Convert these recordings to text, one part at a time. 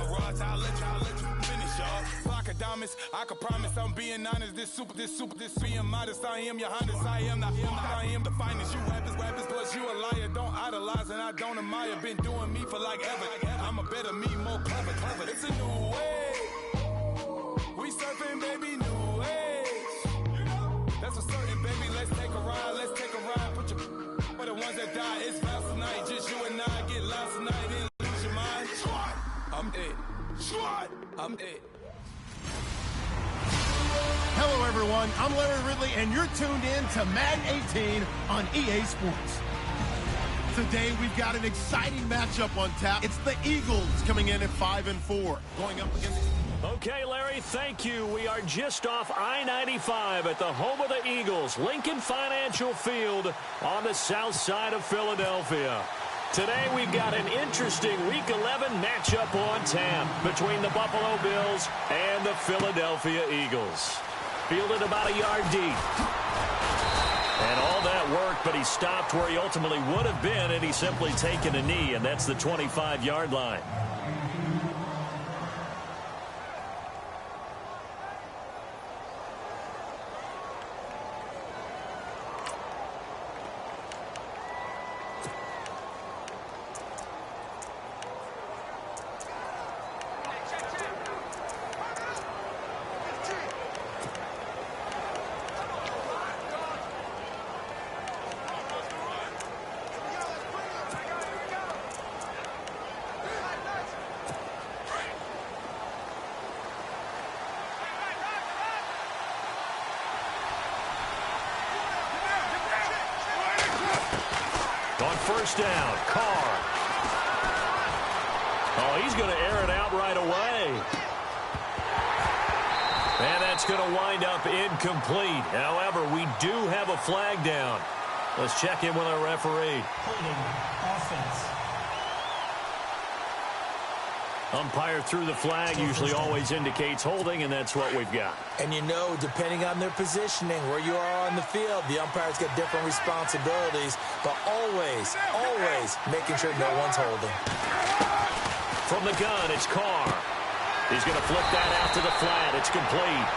rush, I'll let you finish, y'all. Block of diamonds, I can promise I'm being honest. This being modest. I am your Honda, I am the finest. You weapons, plus you a liar. Don't idolize and I don't admire. Been doing me for like ever. I'm a better me, more clever. It's a new way. We surfing, baby, new age. That's for certain, baby. Let's take a ride. Put your for the ones that die. It's last night. Just you and I get lost tonight. Then lose your mind. I'm it. Hello, everyone. I'm Larry Ridley, and you're tuned in to Madden 18 on EA Sports. Today, we've got an exciting matchup on tap. It's the Eagles coming in at 5-4, going up against... Okay, Larry, thank you. We are just off I-95 at the home of the Eagles, Lincoln Financial Field on the south side of Philadelphia. Today, we've got an interesting Week 11 matchup on tap between the Buffalo Bills and the Philadelphia Eagles. Fielded about a yard deep. And all that work, but he stopped where he ultimately would have been, and he's simply taken a knee, and that's the 25-yard line. First down, Carr. Oh, he's going to air it out right away. And that's going to wind up incomplete. However, we do have a flag down. Let's check in with our referee. Holding offense. Umpire through the flag usually always indicates holding, and that's what we've got. And you know, depending on their positioning, where you are on the field, the umpires get different responsibilities, but always making sure no one's holding. From the gun, it's Carr. He's going to flip that out to the flat. It's complete.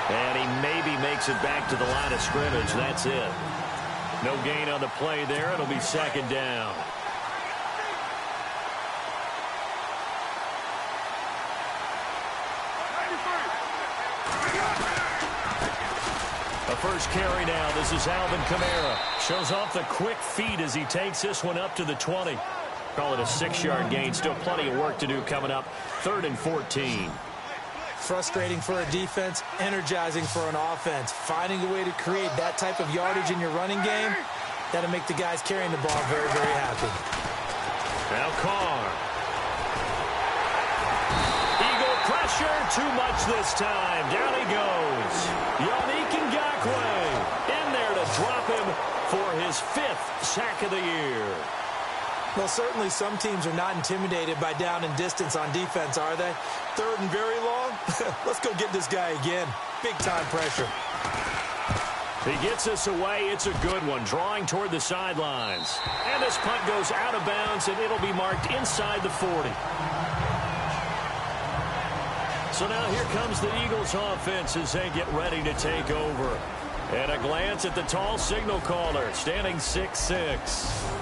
And he maybe makes it back to the line of scrimmage. That's it. No gain on the play there. It'll be second down. The first carry now. This is Alvin Kamara. Shows off the quick feet as he takes this one up to the 20. Call it a 6-yard gain. Still plenty of work to do coming up. 3rd and 14. Frustrating for a defense, energizing for an offense. Finding a way to create that type of yardage in your running game, that'll make the guys carrying the ball very, very happy. Now Carr. Eagle pressure, too much this time. Down he goes. Yannick Ngakoue in there to drop him for his 5th sack of the year. Well, certainly some teams are not intimidated by down and distance on defense, are they? 3rd and very long? Let's go get this guy again. Big-time pressure. He gets us away. It's a good one, drawing toward the sidelines. And this punt goes out of bounds, and it'll be marked inside the 40. So now here comes the Eagles offense as they get ready to take over. And a glance at the tall signal caller, standing 6'6".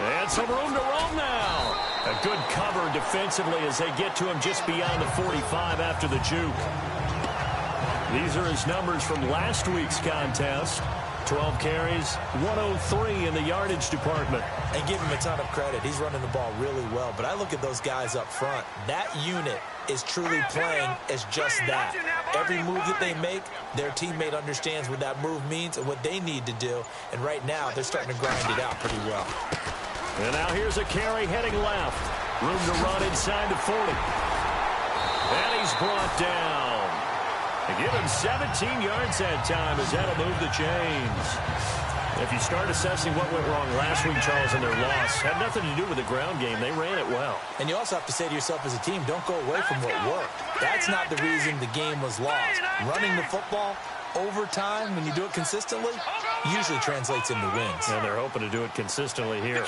And some room to roam now. A good cover defensively as they get to him just beyond the 45 after the juke. These are his numbers from last week's contest. 12 carries, 103 in the yardage department. And give him a ton of credit. He's running the ball really well. But I look at those guys up front. That unit is truly playing as just that. Every move that they make, their teammate understands what that move means and what they need to do. And right now, they're starting to grind it out pretty well. And now here's a carry heading left. Room to run inside the 40. And he's brought down. They give him 17 yards that time as that'll move the chains. If you start assessing what went wrong last week, Charles, in their loss, had nothing to do with the ground game. They ran it well. And you also have to say to yourself as a team, don't go away from what worked. That's not the reason the game was lost. Running the football over time, when you do it consistently, usually translates into wins. And they're hoping to do it consistently here.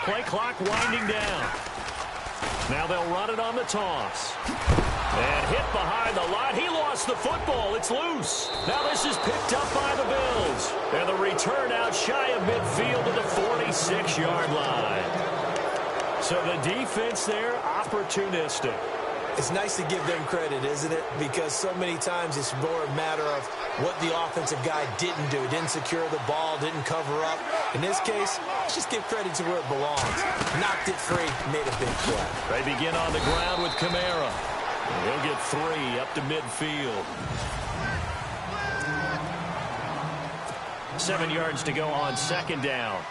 Play clock winding down. Now they'll run it on the toss. And hit behind the line. He lost the football. It's loose. Now this is picked up by the Bills. And the return out shy of midfield to the 46-yard line. So the defense there, opportunistic. It's nice to give them credit, isn't it? Because so many times it's more a matter of what the offensive guy didn't do. Didn't secure the ball, didn't cover up. In this case, let's just give credit to where it belongs. Knocked it free, made a big play. They begin on the ground with Kamara. He'll get 3 up to midfield. 7 yards to go on second down.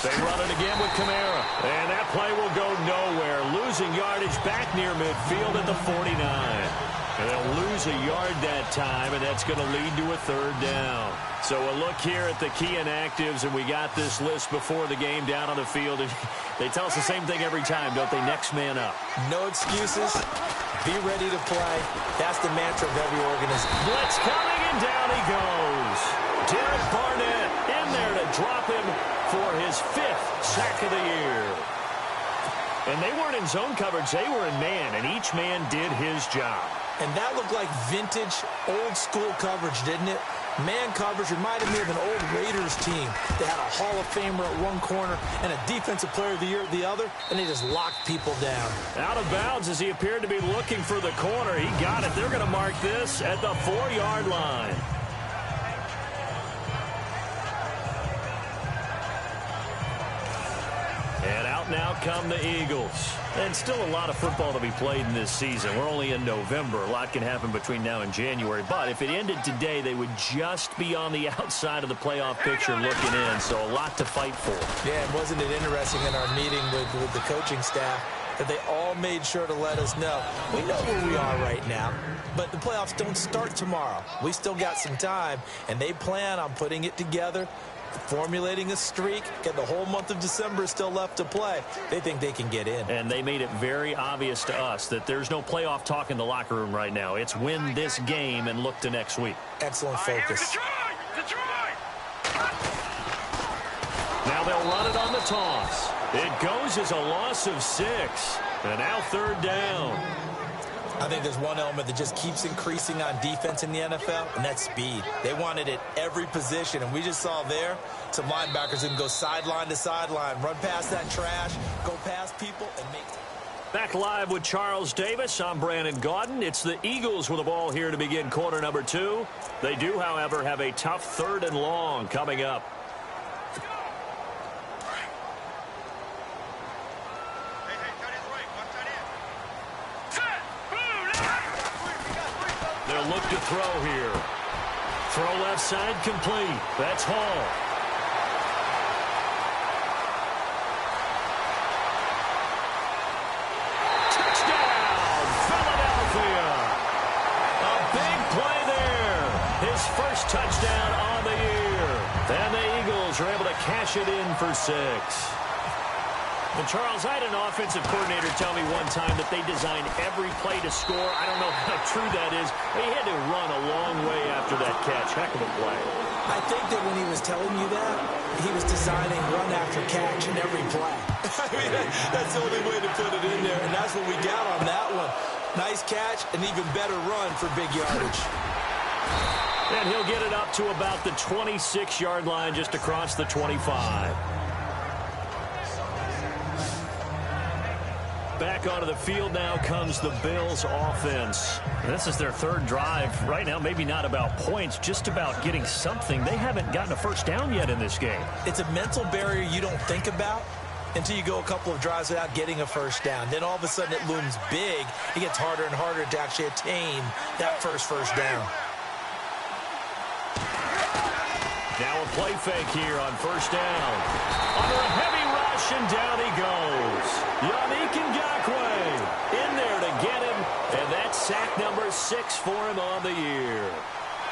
They run it again with Kamara. And that play will go nowhere. Losing yardage back near midfield at the 49. And they'll lose a yard that time, and that's going to lead to a third down. So a look here at the key inactives, and we got this list before the game down on the field. And they tell us the same thing every time, don't they? Next man up. No excuses. Be ready to play. That's the mantra of every organization. Blitz coming, and down he goes. Derek Barnett in there to drop him for his 5th sack of the year. And they weren't in zone coverage. They were in man, and each man did his job. And that looked like vintage, old-school coverage, didn't it? Man coverage reminded me of an old Raiders team. They had a Hall of Famer at one corner and a Defensive Player of the Year at the other, and they just locked people down. Out of bounds as he appeared to be looking for the corner. He got it. They're going to mark this at the 4-yard line. And out now come the Eagles. And still a lot of football to be played in this season. We're only in November. A lot can happen between now and January. But if it ended today, they would just be on the outside of the playoff picture looking in. So a lot to fight for. Yeah, and wasn't it interesting in our meeting with the coaching staff that they all made sure to let us know, we know where we are right now, but the playoffs don't start tomorrow. We still got some time, and they plan on putting it together, formulating a streak, get the whole month of December still left to play. They think they can get in. And they made it very obvious to us that there's no playoff talk in the locker room right now. It's win this game and look to next week. Excellent focus. Now they'll run it on the toss. It goes as a loss of 6. And now third down. I think there's one element that just keeps increasing on defense in the NFL, and that's speed. They want it at every position, and we just saw there some linebackers who can go sideline to sideline, run past that trash, go past people, and make... Back live with Charles Davis. I'm Brandon Gaudin. It's the Eagles with the ball here to begin quarter number 2. They do, however, have a tough 3rd and long coming up. They'll look to throw here. Throw left side complete. That's Hall. Touchdown, Philadelphia. A big play there. His first touchdown on the year. And the Eagles are able to cash it in for 6. And Charles, I had an offensive coordinator tell me one time that they designed every play to score. I don't know how true that is. They had to run a long way after that catch. Heck of a play. I think that when he was telling you that, he was designing run after catch in every play. I mean, that's the only way to put it in there, and that's what we got on that one. Nice catch, and even better run for big yardage. And he'll get it up to about the 26-yard line just across the 25. Back onto the field now comes the Bills offense. This is their 3rd drive. Right now, maybe not about points, just about getting something. They haven't gotten a first down yet in this game. It's a mental barrier you don't think about until you go a couple of drives without getting a first down. Then all of a sudden it looms big. It gets harder and harder to actually attain that first down. Now a play fake here on first down. Under a heavy rush, and down he goes. Yannick Ngakoue in there to get him, and that's sack number 6 for him on the year.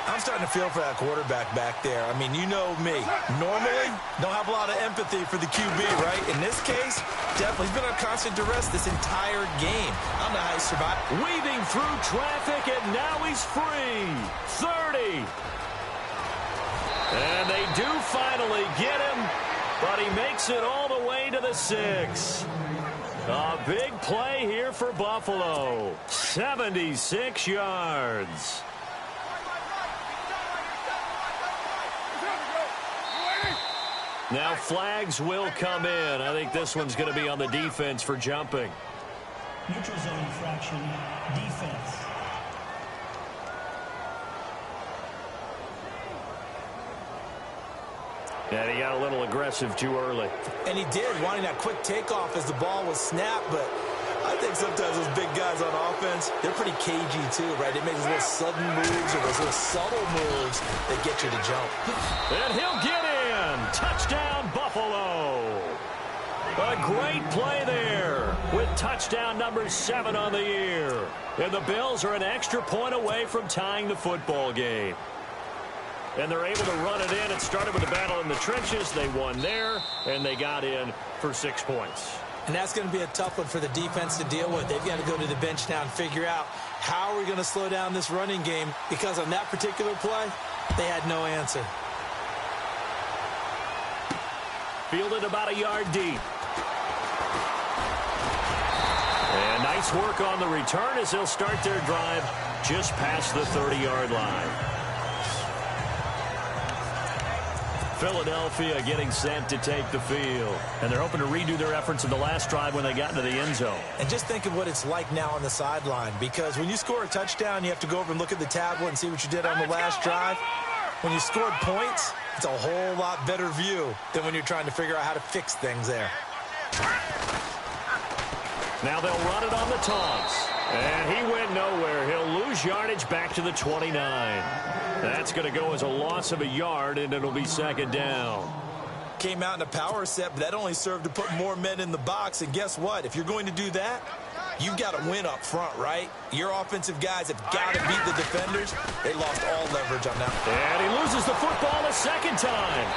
I'm starting to feel for that quarterback back there. I mean, you know me. Normally, don't have a lot of empathy for the QB, right? In this case, definitely he's been under constant duress this entire game. I don't know how he survived. Weaving through traffic, and now he's free. 30. And they do finally get him, but he makes it all the way to the 6. A big play here for Buffalo. 76 yards. Now flags will come in. I think this one's going to be on the defense for jumping. Neutral zone infraction, defense. And he got a little aggressive too early. And he did, wanting that quick takeoff as the ball was snapped, but I think sometimes those big guys on offense, they're pretty cagey too, right? They make those little sudden moves or those little subtle moves that get you to jump. And he'll get in. Touchdown, Buffalo. A great play there with touchdown number 7 on the year. And the Bills are an extra point away from tying the football game. And they're able to run it in. It started with a battle in the trenches. They won there, and they got in for 6 points. And that's going to be a tough one for the defense to deal with. They've got to go to the bench now and figure out how are we going to slow down this running game, because on that particular play, they had no answer. Fielded about a yard deep. And nice work on the return as they'll start their drive just past the 30-yard line. Philadelphia getting set to take the field. And they're hoping to redo their efforts in the last drive when they got into the end zone. And just think of what it's like now on the sideline, because when you score a touchdown, you have to go over and look at the tablet and see what you did on the last drive. When you scored points, it's a whole lot better view than when you're trying to figure out how to fix things there. Now they'll run it on the toss. And he went nowhere. He'll lose yardage back to the 29. That's going to go as a loss of a yard, and it'll be 2nd down. Came out in a power set, but that only served to put more men in the box. And guess what? If you're going to do that, you've got to win up front, right? Your offensive guys have got to beat the defenders. They lost all leverage on that. And he loses the football a 2nd time.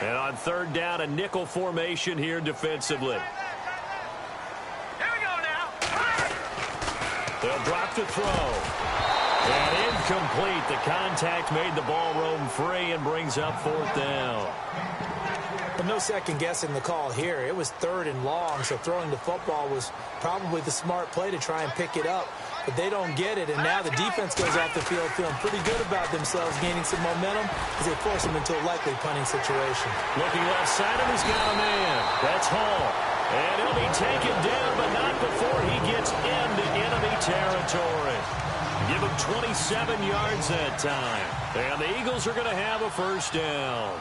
And on 3rd down, a nickel formation here defensively. They'll drop to throw. And incomplete. The contact made the ball roam free and brings up 4th down. But no second guessing the call here. It was 3rd and long, so throwing the football was probably the smart play to try and pick it up. But they don't get it, and now the defense goes off the field feeling pretty good about themselves, gaining some momentum as they force them into a likely punting situation. Looking left side, and he's got a man. That's Hall. And he'll be taken down, but not before he gets into enemy territory. Give him 27 yards that time. And the Eagles are going to have a 1st down.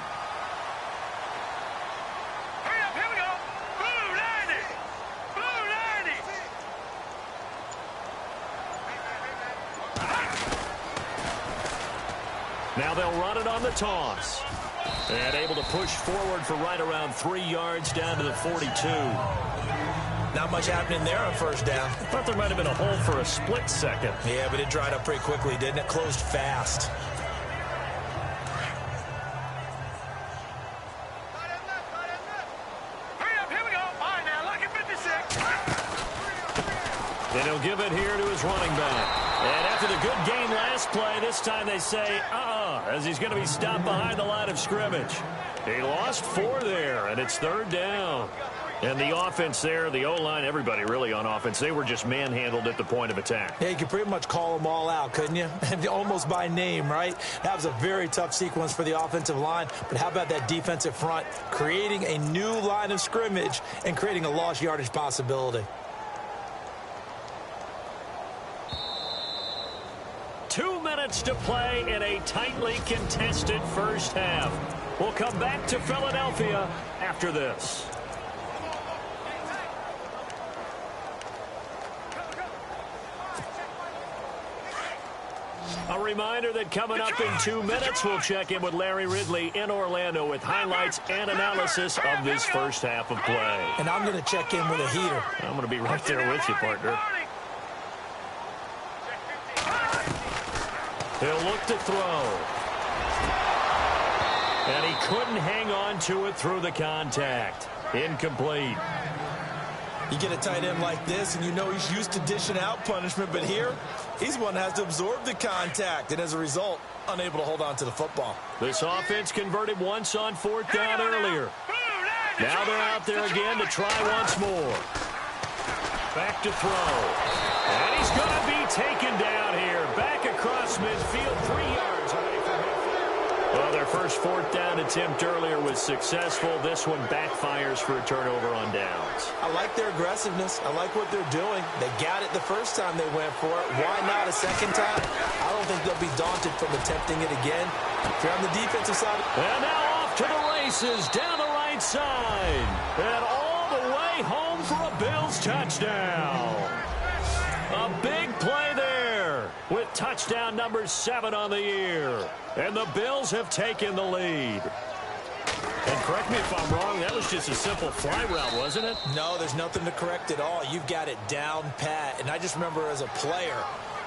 Hurry up, here we go. Blue 90. Blue 90. Now they'll run it on the toss. And able to push forward for right around 3 yards down to the 42. Not much happening there on 1st down. I thought there might have been a hole for a split second. Yeah, but it dried up pretty quickly, didn't it? Closed fast. Hurry up, here we go. All right, now, look at 56. And he'll give it here to his running back. And after the good game last play, this time they say, as he's going to be stopped behind the line of scrimmage. He lost 4 there, and it's 3rd down. And the offense there, the O-line, everybody really on offense, they were just manhandled at the point of attack. Yeah, you could pretty much call them all out, couldn't you? Almost by name, right? That was a very tough sequence for the offensive line. But how about that defensive front creating a new line of scrimmage and creating a lost yardage possibility? 2 minutes to play in a tightly contested 1st half. We'll come back to Philadelphia after this. A reminder that coming up in 2 minutes, we'll check in with Larry Ridley in Orlando with highlights and analysis of this first half of play. And I'm going to check in with a heater. I'm going to be right there with you, partner. He'll look to throw. And he couldn't hang on to it through the contact. Incomplete. You get a tight end like this, and you know he's used to dishing out punishment, but here, he's one that has to absorb the contact, and as a result, unable to hold on to the football. This offense converted once on 4th down earlier. Now they're out there again to try once more. Back to throw. And he's going to be taken down here. Back across midfield, 3 yards away from him. Well, their first 4th down attempt earlier was successful. This one backfires for a turnover on downs. I like their aggressiveness. I like what they're doing. They got it the first time they went for it. Why not a second time? I don't think they'll be daunted from attempting it again. If you're on the defensive side. And now off to the races down the right side. And all the way home for a Bills touchdown. A big play there with touchdown number 7 on the year. And the Bills have taken the lead. And correct me if I'm wrong, that was just a simple fly route, wasn't it? No, there's nothing to correct at all. You've got it down pat. And I just remember as a player,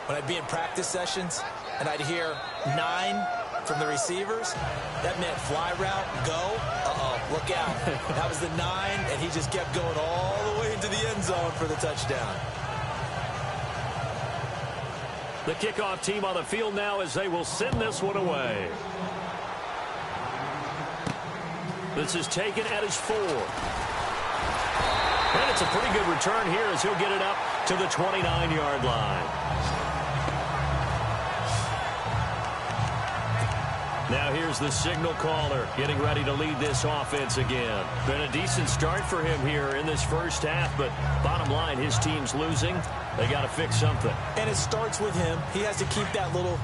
when I'd be in practice sessions, and I'd hear 9 from the receivers, that meant fly route, go, uh-oh, look out. That was the 9, and he just kept going all the way into the end zone for the touchdown. The kickoff team on the field now as they will send this one away. This is taken at his 4. And it's a pretty good return here as he'll get it up to the 29-yard line. Now here's the signal caller getting ready to lead this offense again. Been a decent start for him here in this first half, but bottom line, his team's losing. They got to fix something. And it starts with him. He has to keep that little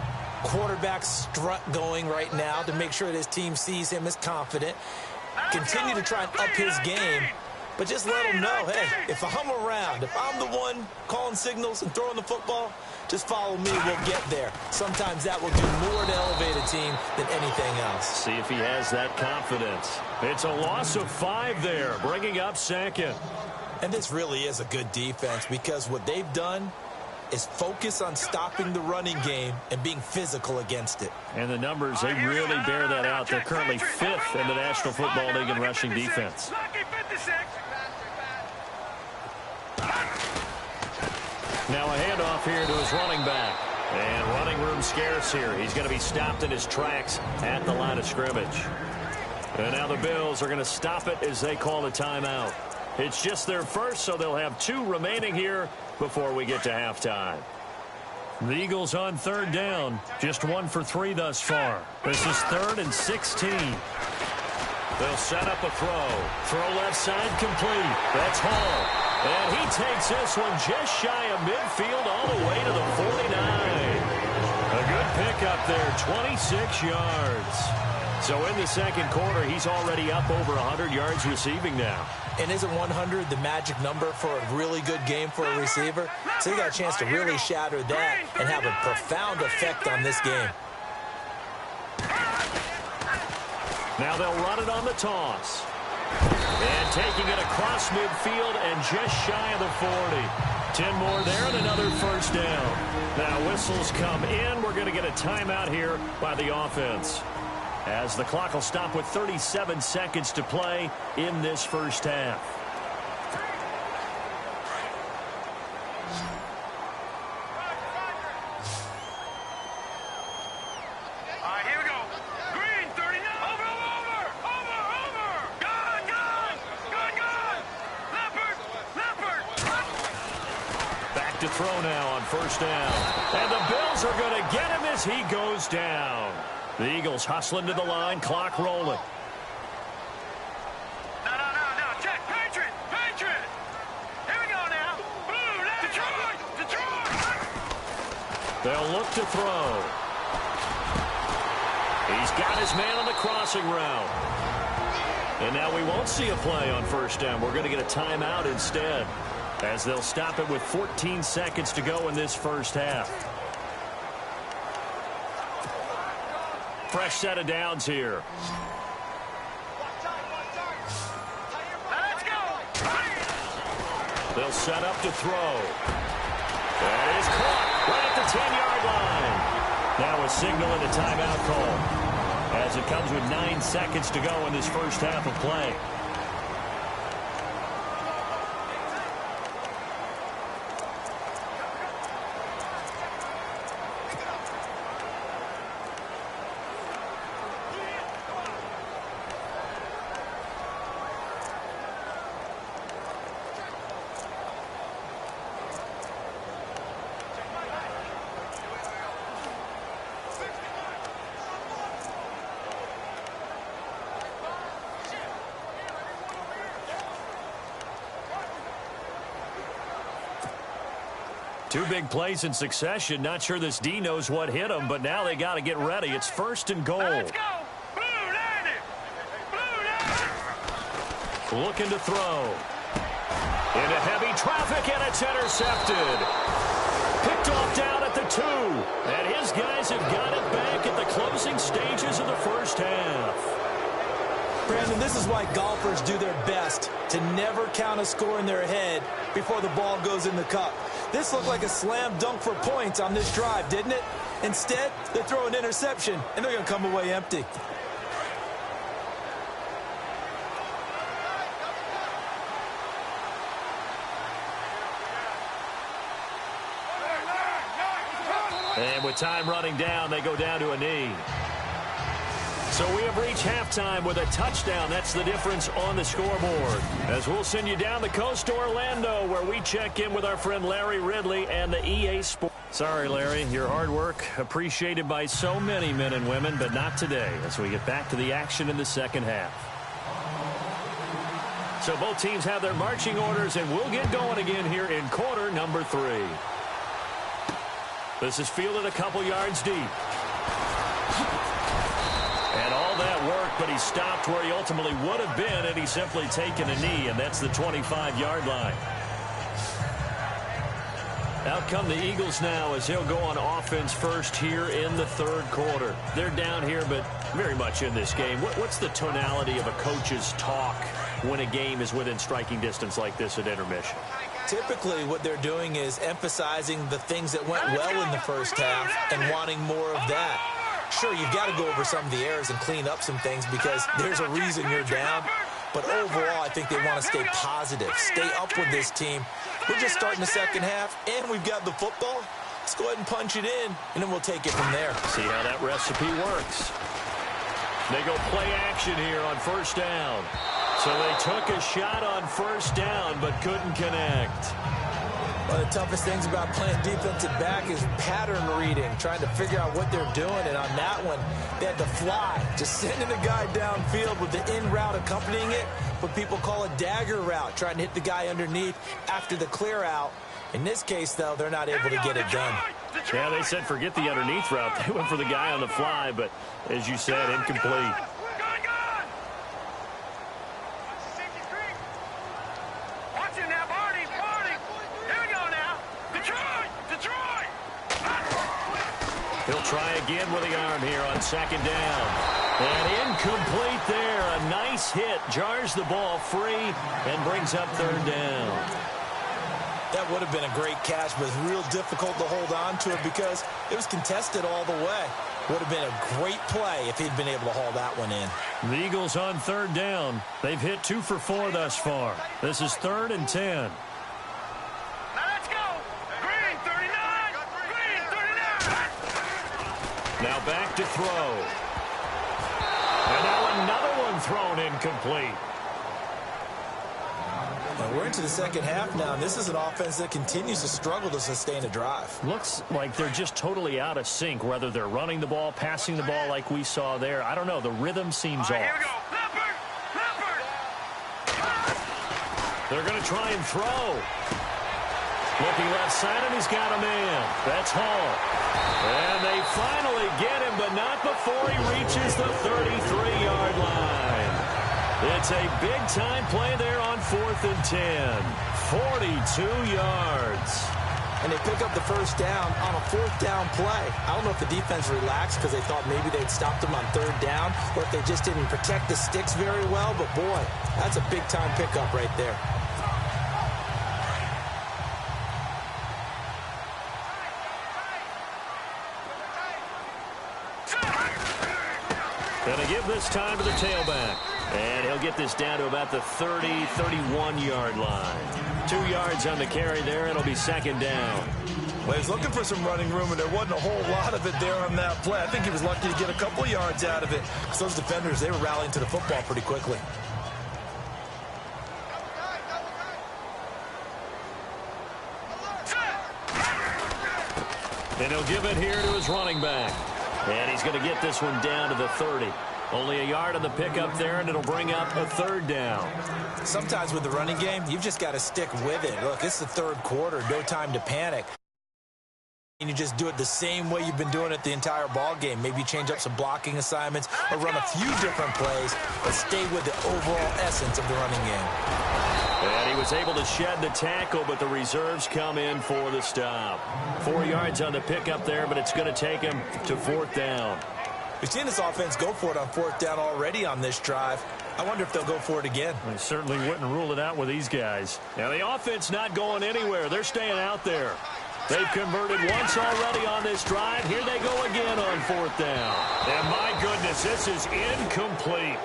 quarterback strut going right now to make sure that his team sees him as confident. Continue to try and up his game, but just let him know, hey, if I'm around, if I'm the one calling signals and throwing the football, just follow me, we'll get there. Sometimes that will do more to elevate a team than anything else. See if he has that confidence. It's a loss of 5 there, bringing up 2nd. And this really is a good defense because what they've done is focus on stopping the running game and being physical against it. And the numbers, they really bear that out. They're currently 5th in the National Football League in rushing defense. Now a handoff here to his running back. And running room scarce here. He's going to be stopped in his tracks at the line of scrimmage. And now the Bills are going to stop it as they call a timeout. It's just their first, so they'll have 2 remaining here before we get to halftime. The Eagles on 3rd down. Just 1 for 3 thus far. This is 3rd and 16. They'll set up a throw. Throw left side complete. That's Hall. And he takes this one just shy of midfield all the way to the 49. A good pickup there, 26 yards. So in the second quarter, he's already up over 100 yards receiving now. And isn't 100 the magic number for a really good game for a receiver? So he got a chance to really shatter that and have a profound effect on this game. Now they'll run it on the toss. And taking it across midfield and just shy of the 40. 10 more there and another first down. Now whistles come in. We're going to get a timeout here by the offense, as the clock will stop with 37 seconds to play in this first half. All right, here we go. Green, 39. Over. Gun. Leopard. Back to throw now on first down. And the Bills are going to get him as he goes down. The Eagles hustling to the line, clock rolling. No. Check. Patriot. Here we go now. Blue, Detroit. They'll look to throw. He's got his man on the crossing route. And now we won't see a play on first down. We're going to get a timeout instead, as they'll stop it with 14 seconds to go in this first half. Fresh set of downs here. Let's go. They'll set up to throw. That is caught right at the 10-yard line. Now a signal and a timeout call, as it comes with 9 seconds to go in this first half of play. Two big plays in succession. Not sure this D knows what hit him, but now they got to get ready. It's first and goal. Let's go. Blue landed. Blue landed. Looking to throw. Into heavy traffic, and it's intercepted. Picked off down at the 2. And his guys have got it back at the closing stages of the first half. Brandon, this is why golfers do their best to never count a score in their head before the ball goes in the cup. This looked like a slam dunk for points on this drive, didn't it? Instead, they throw an interception, and they're going to come away empty. And with time running down, they go down to a knee. So we have reached halftime with a touchdown. That's the difference on the scoreboard. As we'll send you down the coast to Orlando, where we check in with our friend Larry Ridley and the EA Sports. Sorry, Larry, your hard work appreciated by so many men and women, but not today, as we get back to the action in the second half. So both teams have their marching orders, and we'll get going again here in quarter number 3. This is fielded a couple yards deep. And all that work, but he stopped where he ultimately would have been had he simply taken a knee, and that's the 25-yard line. Out come the Eagles now as he'll go on offense first here in the third quarter. They're down here, but very much in this game. What's the tonality of a coach's talk when a game is within striking distance like this at intermission? Typically, what they're doing is emphasizing the things that went well in the first half and wanting more of that. Sure, you've got to go over some of the errors and clean up some things because there's a reason you're down. But overall, I think they want to stay positive, stay up with this team. We're just starting the second half, and we've got the football. Let's go ahead and punch it in, and then we'll take it from there. See how that recipe works. They go play action here on first down. So they took a shot on first down, but couldn't connect. One of the toughest things about playing defensive back is pattern reading, trying to figure out what they're doing. And on that one, they had to fly, just sending the guy downfield with the in route accompanying it, what people call a dagger route, trying to hit the guy underneath after the clear out. In this case, though, they're not able to get it done. Yeah, they said forget the underneath route. They went for the guy on the fly, but as you said, incomplete. He'll try again with the arm here on second down. And incomplete there. A nice hit. Jars the ball free and brings up third down. That would have been a great catch, but it's real difficult to hold on to it because it was contested all the way. Would have been a great play if he'd been able to haul that one in. The Eagles on third down. They've hit 2 for 4 thus far. This is 3rd and 10. Now back to throw. And now another one thrown incomplete. Well, we're into the second half now, and this is an offense that continues to struggle to sustain a drive. Looks like they're just totally out of sync, whether they're running the ball, passing the ball like we saw there. I don't know. The rhythm seems off. Here we go. Leopard! They're going to try and throw. Looking left side, and he's got a man. That's Hall. And they finally get him, but not before he reaches the 33-yard line. It's a big-time play there on 4th and 10. 42 yards. And they pick up the first down on a 4th down play. I don't know if the defense relaxed because they thought maybe they'd stopped them on 3rd down, or if they just didn't protect the sticks very well. But, boy, that's a big-time pickup right there. Going to give this time to the tailback. And he'll get this down to about the 30, 31-yard line. 2 yards on the carry there. It'll be 2nd down. Well, he was looking for some running room, and there wasn't a whole lot of it there on that play. I think he was lucky to get a couple yards out of it because those defenders, they were rallying to the football pretty quickly. And he'll give it here to his running back. And he's going to get this one down to the 30. Only a yard on the pickup there, and it'll bring up a 3rd down. Sometimes with the running game, you've just got to stick with it. Look, it's the 3rd quarter, no time to panic. And you just do it the same way you've been doing it the entire ball game. Maybe change up some blocking assignments or run a few different plays, but stay with the overall essence of the running game. And he was able to shed the tackle, but the reserves come in for the stop. 4 yards on the pickup there, but it's going to take him to 4th down. We've seen this offense go for it on 4th down already on this drive. I wonder if they'll go for it again. They certainly wouldn't rule it out with these guys. Now, the offense not going anywhere. They're staying out there. They've converted once already on this drive. Here they go again on 4th down. And my goodness, this is incomplete.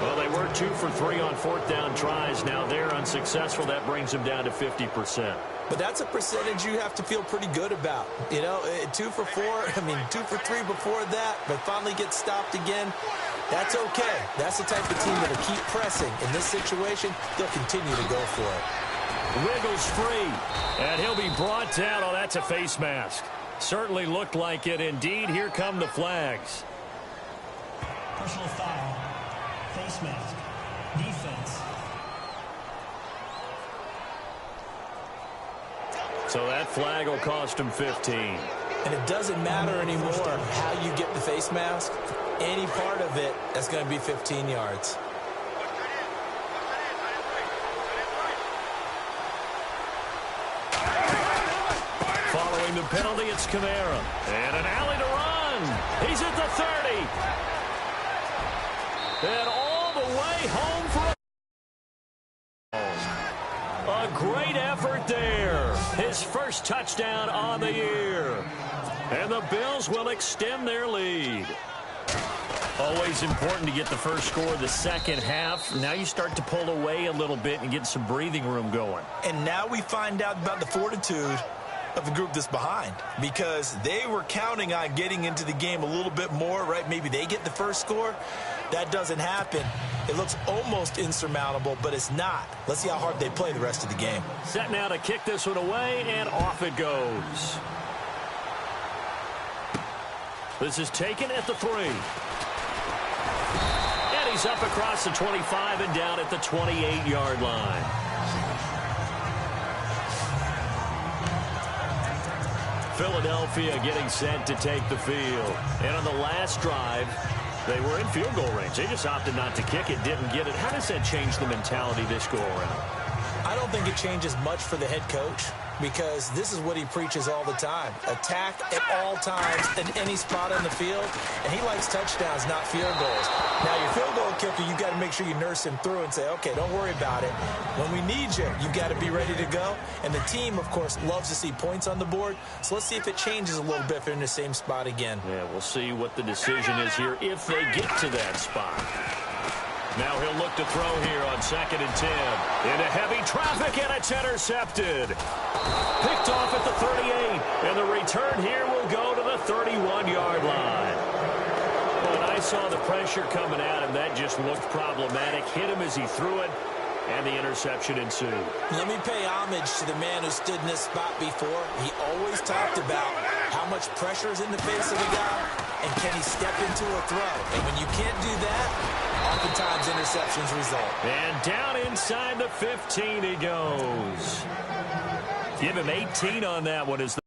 Well, they were 2 for 3 on 4th down tries. Now they're unsuccessful. That brings them down to 50%. But that's a percentage you have to feel pretty good about. You know, 2 for 4, 2 for 3 before that, but finally get stopped again. That's okay. That's the type of team that'll keep pressing. In this situation, they'll continue to go for it. Wiggles free, and he'll be brought down. Oh, that's a face mask. Certainly looked like it. Indeed, here come the flags. Personal foul. Face mask. Defense. So that flag will cost him 15. And it doesn't matter anymore how you get the face mask. Any part of it, that's going to be 15 yards. Following the penalty, it's Kamara. And an alley to run. He's at the 30. And all the way home for a great effort there. His first touchdown on the year. And the Bills will extend their lead. Always important to get the first score the second half. Now you start to pull away a little bit and get some breathing room going. And now we find out about the fortitude of the group that's behind, because they were counting on getting into the game a little bit more, right? Maybe they get the first score. That doesn't happen. It looks almost insurmountable, but it's not. Let's see how hard they play the rest of the game. Set now to kick this one away, and off it goes. This is taken at the 3. And he's up across the 25 and down at the 28-yard line. Philadelphia getting set to take the field. And on the last drive, they were in field goal range. They just opted not to kick it, didn't get it. How does that change the mentality this go around? I don't think it changes much for the head coach, because this is what he preaches all the time. Attack at all times in any spot on the field, and he likes touchdowns, not field goals. Now, your field goal kicker, you've got to make sure you nurse him through and say, okay, don't worry about it. When we need you, you've got to be ready to go. And the team, of course, loves to see points on the board, so let's see if it changes a little bit if they're in the same spot again. Yeah, we'll see what the decision is here if they get to that spot. Now he'll look to throw here on 2nd and 10. Into heavy traffic, and it's intercepted. Picked off at the 38, and the return here will go to the 31-yard line. When I saw the pressure coming at him, that just looked problematic. Hit him as he threw it, and the interception ensued. Let me pay homage to the man who stood in this spot before. He always talked about How much pressure is in the face of the guy, and can he step into a throw? And when you can't do that, oftentimes interceptions result. And down inside the 15 he goes. Give him 18 on that one as